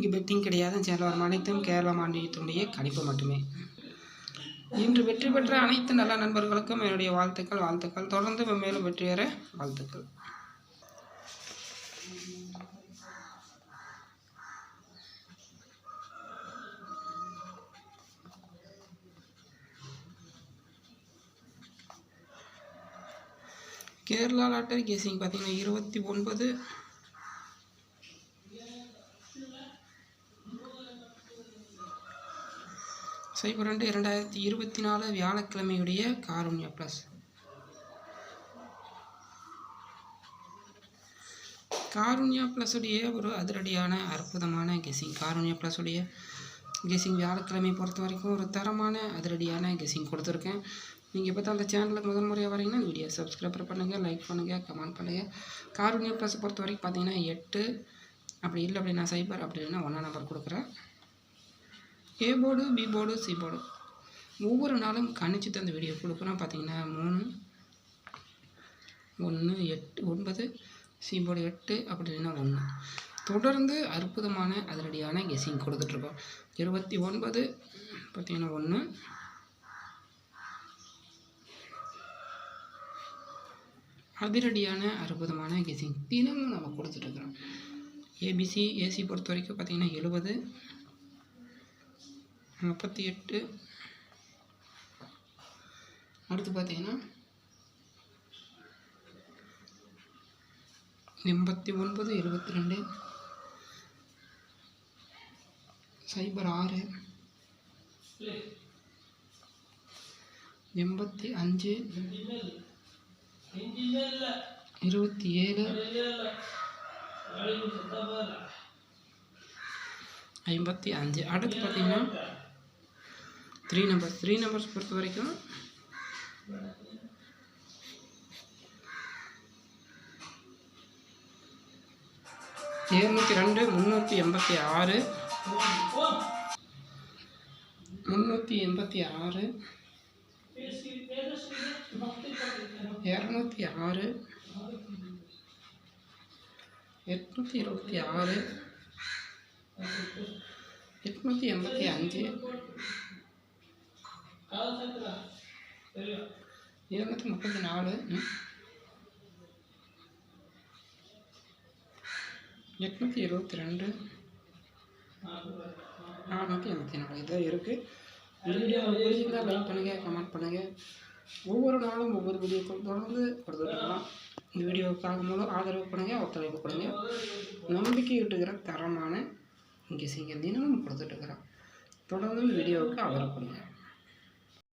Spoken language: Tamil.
இங்கு பெட்டிங் கிடையாது. சேனல் வரும் அனைத்தும் கேரளா மாநிலத்தினுடைய கணிப்பு மட்டுமே. இன்று வெற்றி பெற்ற அனைத்து நல்ல நண்பர்களுக்கும் என்னுடைய வாழ்த்துக்கள். தொடர்ந்து மேலும் வெற்றி பெற வாழ்த்துக்கள். கேரளா லாட்டரி கேசிங் பார்த்தீங்கன்னா 29 02/2024 வியாழக்கிழமையுடைய காருண்யா ப்ளஸ். காருண்யா ப்ளஸுடைய ஒரு அதிரடியான அற்புதமான கெஸிங். காருண்யா ப்ளஸுடைய கெஸிங் வியாழக்கிழமை பொறுத்த வரைக்கும் ஒரு தரமான அதிரடியான கெஸிங் கொடுத்துருக்கேன். நீங்கள் இப்போ தான் அந்த சேனலுக்கு முதல் முறையாக வரீங்கன்னா இந்த வீடியோ சப்ஸ்கிரைப் பண்ணுங்கள், லைக் பண்ணுங்கள், கமெண்ட் பண்ணுங்கள். காருண்யா ப்ளஸ் பொறுத்த வரைக்கும் பார்த்தீங்கன்னா 8 அப்படி இல்லை அப்படின்னா 0 அப்படி இல்லைன்னா 1 நம்பர் கொடுக்குறேன். A board, B board, C board ஒவ்வொரு நாளும் கணிச்சு தந்த வீடியோ கொடுக்குறோம். பார்த்தீங்கன்னா 3 1 8 9, சி போர்டு 8 அப்படி இல்லைன்னா 1. தொடர்ந்து அற்புதமான அதிரடியான கெஸிங் கொடுத்துட்ருக்கோம். 29 பார்த்தீங்கன்னா 1, அதிரடியான அற்புதமான கெஸிங் தினமும் நம்ம கொடுத்துட்ருக்குறோம். ஏபிசி ஏசி பொறுத்த வரைக்கும் பார்த்தீங்கன்னா 70 38. அடுத்து பார்த்தீங்கன்னா 89 72 06 85 27 55. அடுத்து பார்த்தீங்கன்னா 3 நம்பர்ஸ் பொறுத்த வரைக்கும் 202 386 386 206 826 885 234 822 484 இதான் இருக்குது. இந்த வீடியோ உங்களுக்கு பிடிச்சிருந்தால் லைக் பண்ணுங்கள், கமெண்ட் பண்ணுங்கள். ஒவ்வொரு நாளும் ஒவ்வொரு வீடியோக்கள் தொடர்ந்து கொடுத்துட்ருக்கலாம். இந்த வீடியோவுக்காக மூலம் ஆதரவு பண்ணுங்கள், ஒத்துழைப்பு கொடுங்க. நம்பிக்கை விட்டுக்கிற தரமான இங்கே தினமும் கொடுத்துட்ருக்குறோம். தொடர்ந்து இந்த வீடியோவுக்கு ஆதரவு கொடுங்க.